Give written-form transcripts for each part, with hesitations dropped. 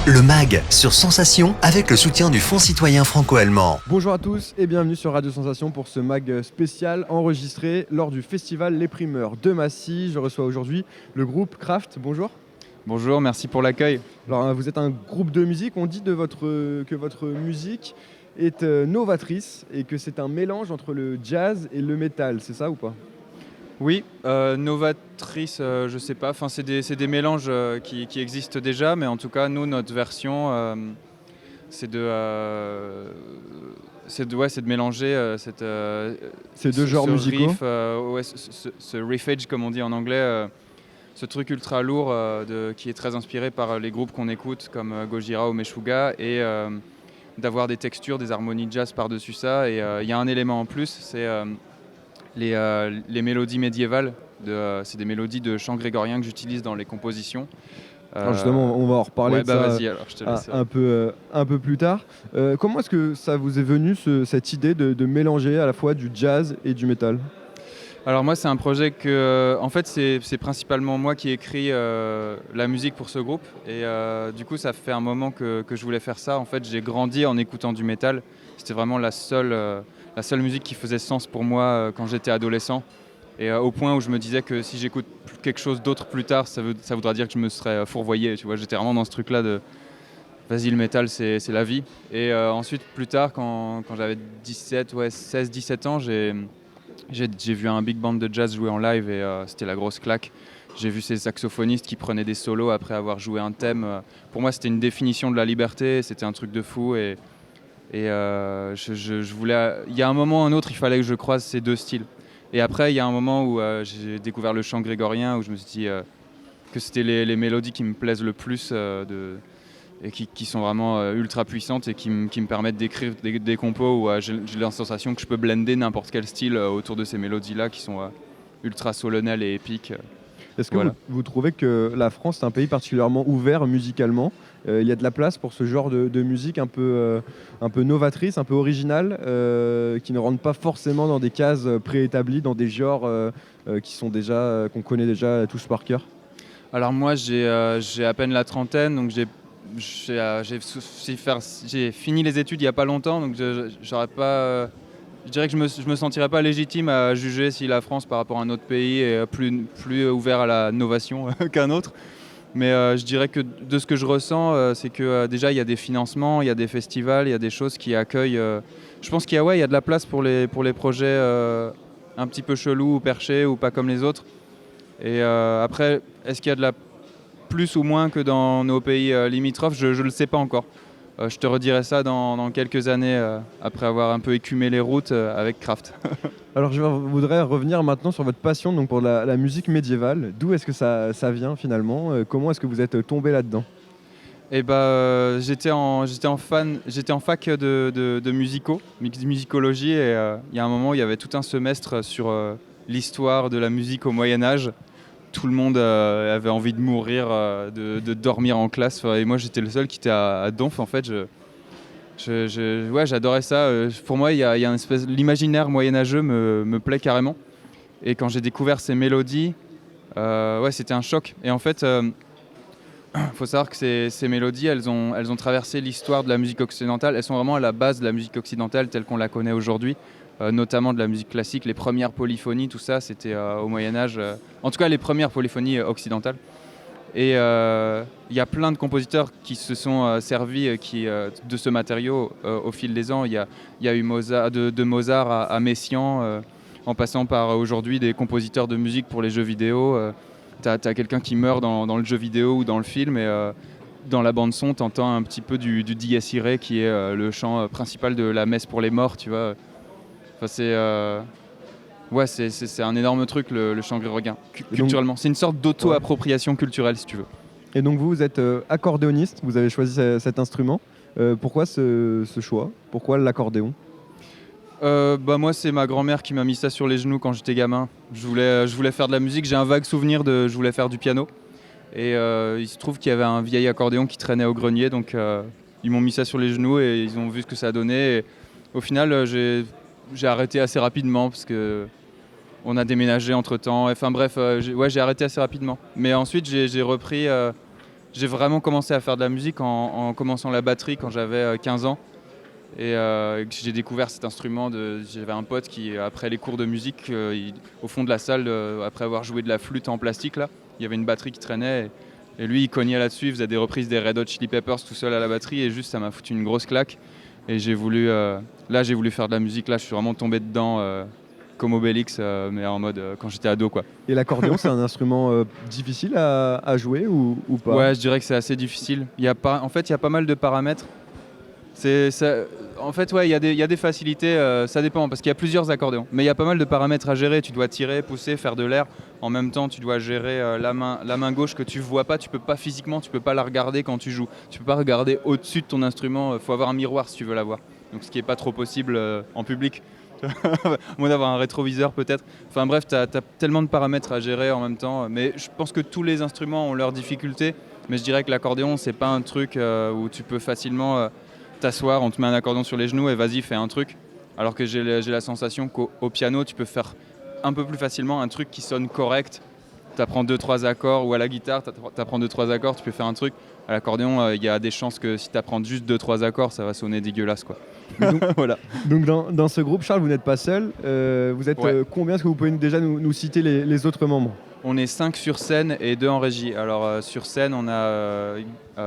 Le MAG sur Sensation avec le soutien du Fonds citoyen franco-allemand. Bonjour à tous et bienvenue sur Radio Sensation pour ce MAG spécial enregistré lors du festival Les Primeurs de Massy. Je reçois aujourd'hui le groupe Kraft. Bonjour. Bonjour, merci pour l'accueil. Alors vous êtes un groupe de musique, on dit que votre musique est novatrice et que c'est un mélange entre le jazz et le métal, c'est ça ou pas ? Oui, novatrice, je sais pas, enfin, c'est des mélanges qui existent déjà, mais en tout cas, nous, notre version, c'est de mélanger Ces deux genres musicaux riff, ce riffage, comme on dit en anglais, ce truc ultra lourd qui est très inspiré par les groupes qu'on écoute, comme Gojira ou Meshuggah, et d'avoir des textures, des harmonies jazz par-dessus ça. Et il y a un élément en plus, c'est les mélodies médiévales. C'est des mélodies de chant grégorien que j'utilise dans les compositions. Alors justement, on va en reparler de ça vas-y, alors, je te laisse. un peu plus tard. Comment est-ce que ça vous est venu cette idée de mélanger à la fois du jazz et du métal ? Alors moi, c'est un projet que, en fait, c'est principalement moi qui écris la musique pour ce groupe. Et du coup, ça fait un moment que je voulais faire ça. En fait, j'ai grandi en écoutant du métal. C'était vraiment la seule musique qui faisait sens pour moi quand j'étais adolescent. Et au point où je me disais que si j'écoute quelque chose d'autre plus tard, ça voudra dire que je me serais fourvoyé. Tu vois, j'étais vraiment dans ce truc-là de vas-y, le métal, c'est la vie. Et ensuite, plus tard, quand j'avais 16-17 ans, j'ai vu un big band de jazz jouer en live et c'était la grosse claque. J'ai vu ces saxophonistes qui prenaient des solos après avoir joué un thème. Pour moi, c'était une définition de la liberté, c'était un truc de fou. Et je voulais... Il y a un moment ou un autre, il fallait que je croise ces deux styles. Et après, il y a un moment où j'ai découvert le chant grégorien, où je me suis dit que c'était les mélodies qui me plaisent le plus et qui sont vraiment ultra puissantes et qui me permettent d'écrire des compos où j'ai la sensation que je peux blender n'importe quel style autour de ces mélodies-là qui sont ultra solennelles et épiques. Est-ce que vous trouvez que la France est un pays particulièrement ouvert musicalement ? Il y a de la place pour ce genre de musique un peu novatrice, un peu originale, qui ne rentre pas forcément dans des cases préétablies, dans des genres qu'on connaît déjà tous par cœur ? Alors moi, j'ai à peine la trentaine, donc j'ai fini les études il n'y a pas longtemps, donc je dirais que je me sentirais pas légitime à juger si la France par rapport à un autre pays est plus ouvert à la novation qu'un autre. Mais je dirais que de ce que je ressens, c'est que déjà il y a des financements, il y a des festivals, il y a des choses qui accueillent. Je pense qu'il y a de la place pour les projets un petit peu chelous ou perchés ou pas comme les autres. Et après, est-ce qu'il y a de la plus ou moins que dans nos pays limitrophes ? Je ne le sais pas encore. Je te redirai ça dans quelques années, après avoir un peu écumé les routes avec Kraft. Alors je voudrais revenir maintenant sur votre passion donc pour la musique médiévale. D'où est-ce que ça vient finalement ? Comment est-ce que vous êtes tombé là-dedans ? Et j'étais en fac de musicologie, et il y a un moment où il y avait tout un semestre sur l'histoire de la musique au Moyen-Âge. Tout le monde avait envie de mourir, de dormir en classe. Et moi, j'étais le seul qui était à donf. En fait, j'adorais ça. Pour moi, il y a une espèce... L'imaginaire moyenâgeux me plaît carrément. Et quand j'ai découvert ces mélodies, c'était un choc. Et en fait, faut savoir que ces mélodies, elles ont traversé l'histoire de la musique occidentale. Elles sont vraiment à la base de la musique occidentale telle qu'on la connaît aujourd'hui. Notamment de la musique classique, les premières polyphonies, tout ça, c'était au Moyen-Âge. En tout cas, les premières polyphonies occidentales. Et il y a plein de compositeurs qui se sont servis de ce matériau au fil des ans. Il y a eu Mozart, de Mozart à Messiaen, en passant par aujourd'hui des compositeurs de musique pour les jeux vidéo. T'as quelqu'un qui meurt dans le jeu vidéo ou dans le film, et dans la bande-son, t'entends un petit peu du Dies Irae, qui est le chant principal de la messe pour les morts, tu vois. Enfin, c'est un énorme truc, le chant grégorien, culturellement. C'est une sorte d'auto-appropriation culturelle, si tu veux. Et donc vous êtes accordéoniste, vous avez choisi cet instrument. Pourquoi ce choix ? Pourquoi l'accordéon ? Moi, c'est ma grand-mère qui m'a mis ça sur les genoux quand j'étais gamin. Je voulais faire de la musique, j'ai un vague souvenir je voulais faire du piano. Et il se trouve qu'il y avait un vieil accordéon qui traînait au grenier, donc ils m'ont mis ça sur les genoux et ils ont vu ce que ça donnait. Et au final, j'ai arrêté assez rapidement parce que on a déménagé entre-temps. Enfin bref, j'ai arrêté assez rapidement. Mais ensuite, j'ai repris j'ai vraiment commencé à faire de la musique en commençant la batterie quand j'avais 15 ans. Et j'ai découvert cet instrument. J'avais un pote qui, après les cours de musique, au fond de la salle, après avoir joué de la flûte en plastique, là, il y avait une batterie qui traînait. Et lui, il cognait là-dessus, il faisait des reprises des Red Hot Chili Peppers tout seul à la batterie. Et juste, ça m'a foutu une grosse claque. Et j'ai voulu faire de la musique. Là, je suis vraiment tombé dedans comme Obélix, mais en mode quand j'étais ado, quoi. Et l'accordéon, c'est un instrument difficile à jouer ou pas? Ouais, je dirais que c'est assez difficile. En fait, il y a pas mal de paramètres. En fait, ouais, il y a des facilités, ça dépend, parce qu'il y a plusieurs accordéons. Mais il y a pas mal de paramètres à gérer. Tu dois tirer, pousser, faire de l'air. En même temps, tu dois gérer la main gauche que tu vois pas. Tu peux pas physiquement, tu peux pas la regarder quand tu joues. Tu peux pas regarder au-dessus de ton instrument. Il faut avoir un miroir si tu veux la voir. Donc, ce qui est pas trop possible en public. À moins d'avoir un rétroviseur peut-être. Enfin bref, tu as tellement de paramètres à gérer en même temps. Mais je pense que tous les instruments ont leurs difficultés. Mais je dirais que l'accordéon, c'est pas un truc où tu peux facilement t'asseoir, on te met un accordéon sur les genoux et vas-y, fais un truc. Alors que j'ai la sensation qu'au piano, tu peux faire un peu plus facilement un truc qui sonne correct. Tu apprends 2-3 accords, ou à la guitare, tu apprends 2-3 accords, tu peux faire un truc. À l'accordéon, il y a des chances que si tu apprends juste 2-3 accords, ça va sonner dégueulasse, quoi. Donc, Voilà. donc dans ce groupe, Charles, vous n'êtes pas seul. Vous êtes Ouais. combien? Est-ce que vous pouvez déjà nous citer les autres membres? On est 5 sur scène et 2 en régie. Alors sur scène, on a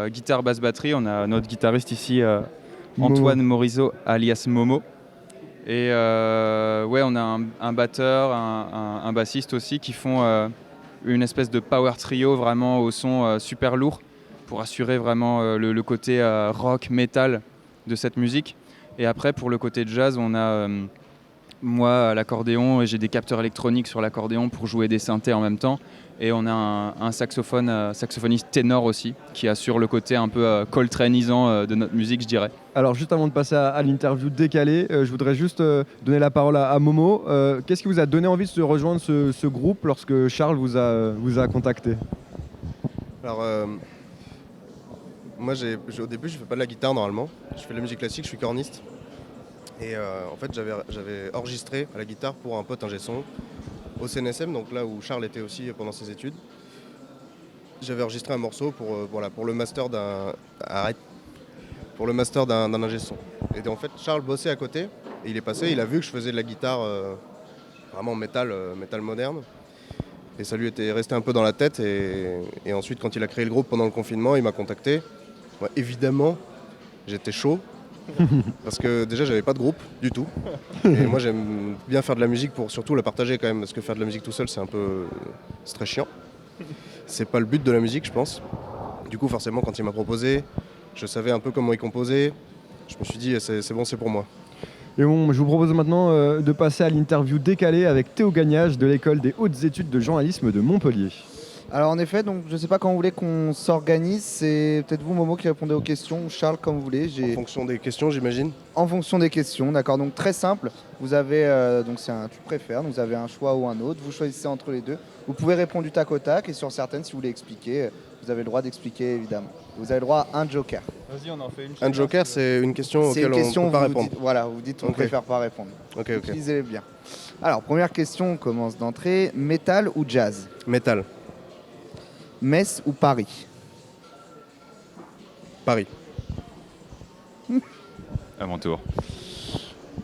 guitare, basse, batterie. On a notre guitariste ici, Antoine Morizot, alias Momo. Et ouais, on a un batteur, un bassiste aussi qui font une espèce de power trio vraiment au son super lourd pour assurer vraiment le côté rock, metal de cette musique. Et après, pour le côté jazz, on a moi à l'accordéon et j'ai des capteurs électroniques sur l'accordéon pour jouer des synthés en même temps. Et on a un saxophoniste ténor aussi qui assure le côté un peu coltraneisant de notre musique, je dirais. Alors juste avant de passer à l'interview décalée, je voudrais juste donner la parole à Momo. Qu'est-ce qui vous a donné envie de se rejoindre ce groupe lorsque Charles vous a contacté? Alors, moi, au début, je fais pas de la guitare normalement. Je fais de la musique classique, je suis corniste. Et en fait, j'avais enregistré à la guitare pour un pote ingé son au CNSM, donc là où Charles était aussi pendant ses études. J'avais enregistré un morceau pour le master d'un ingé son. Et en fait, Charles bossait à côté et il est passé, il a vu que je faisais de la guitare vraiment métal moderne. Et ça lui était resté un peu dans la tête. Et ensuite, quand il a créé le groupe pendant le confinement, il m'a contacté. Moi, évidemment, j'étais chaud. Parce que déjà, j'avais pas de groupe du tout. Et moi, j'aime bien faire de la musique pour surtout la partager quand même. Parce que faire de la musique tout seul, c'est très chiant. C'est pas le but de la musique, je pense. Du coup, forcément, quand il m'a proposé, je savais un peu comment il composait. Je me suis dit, c'est bon, c'est pour moi. Et bon, je vous propose maintenant de passer à l'interview décalée avec Théo Gagnage de l'école des hautes études de journalisme de Montpellier. Alors en effet, donc je ne sais pas quand vous voulez qu'on s'organise, c'est peut-être vous Momo qui répondez aux questions, ou Charles comme vous voulez. En fonction des questions, j'imagine. En fonction des questions, d'accord. Donc très simple, vous avez, donc c'est un tu préfères, donc vous avez un choix ou un autre, vous choisissez entre les deux. Vous pouvez répondre du tac au tac et sur certaines, si vous voulez expliquer, vous avez le droit d'expliquer évidemment. Vous avez le droit à un joker. Vas-y, on en fait une. Un joker, c'est une question C'est une auquel question, on ne peut pas vous répondre. dites, voilà, vous dites on Ok. préfère pas répondre. Ok. Utilisez-les bien. Alors première question, on commence d'entrée. Métal ou jazz? Métal, Metz ou Paris? Paris, À mon tour.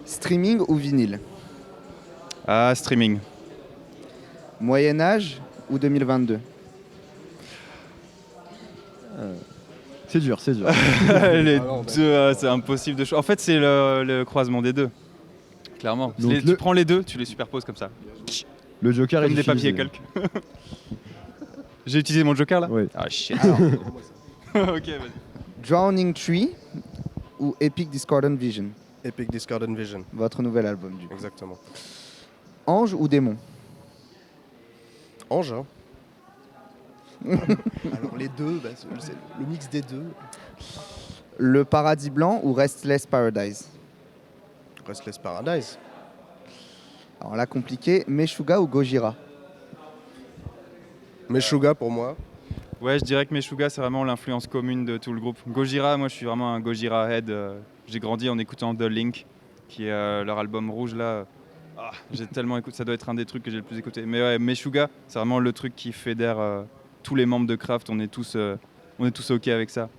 Streaming ou vinyle? Ah, streaming. Moyen Âge ou 2022? C'est dur, c'est dur. Les non, deux, c'est impossible de choisir. En fait, c'est le croisement des deux. Clairement. Donc Tu prends les deux, tu les superposes comme ça. Le Joker Comme est des utilisé. papiers calques. J'ai utilisé mon joker là? Oui. Ah shit. Alors, Ok, vas-y. Drowning Tree ou Epic Discordant Vision? Epic Discordant Vision, Votre nouvel album du coup. exactement. Ange ou démon? Ange, hein. Alors les deux, c'est le mix des deux. Le Paradis Blanc ou Restless Paradise? Restless Paradise. Alors là, compliqué. Meshuga ou Gojira? Meshuga pour moi. Ouais, je dirais que Meshuga, c'est vraiment l'influence commune de tout le groupe. Gojira, moi je suis vraiment un Gojira head. J'ai grandi en écoutant The Link, qui est leur album rouge là. Ah, j'ai tellement écouté, ça doit être un des trucs que j'ai le plus écouté. Mais ouais, Meshuga, c'est vraiment le truc qui fédère tous les membres de Kraft. On est tous on est tous OK avec ça.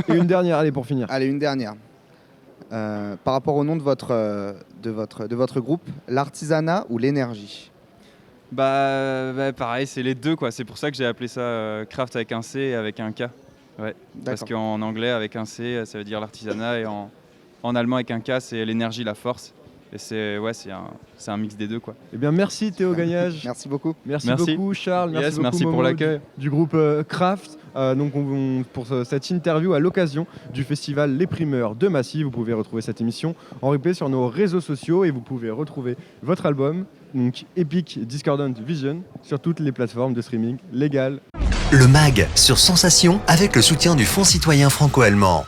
Et une dernière, allez, pour finir. Allez, une dernière. Par rapport au nom de votre groupe, l'artisanat ou l'énergie? Bah, pareil, c'est les deux, quoi. C'est pour ça que j'ai appelé ça craft avec un C et avec un K. Ouais. Parce D'accord. qu'en anglais, avec un C, ça veut dire l'artisanat, et en allemand, avec un K, c'est l'énergie, la force. Et c'est un mix des deux, quoi. Eh bien, merci Théo Gagnage. Merci beaucoup. Merci Merci. beaucoup Charles, merci Yes, beaucoup merci pour Momo l'accueil. du groupe Craft. Donc pour cette interview à l'occasion du festival Les Primeurs de Massy, vous pouvez retrouver cette émission en replay sur nos réseaux sociaux et vous pouvez retrouver votre album, donc Epic Discordant Vision, sur toutes les plateformes de streaming légales. Le MAG sur Sensation avec le soutien du Fonds citoyen franco-allemand.